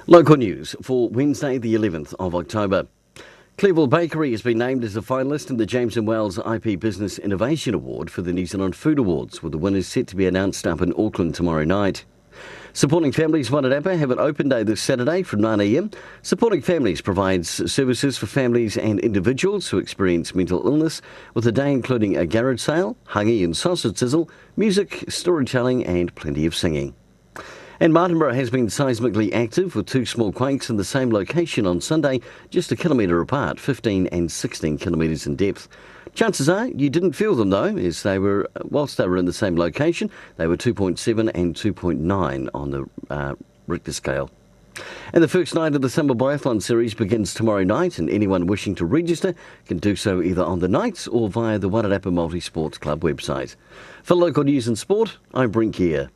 Local news for Wednesday, the 11th of October. Clearville Bakery has been named as a finalist in the James and Wells IP Business Innovation Award for the New Zealand Food Awards, with the winners set to be announced up in Auckland tomorrow night. Supporting Families Wairarapa have an open day this Saturday from 9am. Supporting Families provides services for families and individuals who experience mental illness, with a day including a garage sale, hangi and sausage sizzle, music, storytelling and plenty of singing. And Martinborough has been seismically active with two small quakes in the same location on Sunday, just a kilometre apart, 15 and 16 kilometres in depth. Chances are you didn't feel them though, as whilst they were in the same location, they were 2.7 and 2.9 on the Richter scale. And the first night of the Summer Biathlon Series begins tomorrow night, and anyone wishing to register can do so either on the nights or via the Wairarapa Multi Sports Club website. For local news and sport, I'm Brent Gare.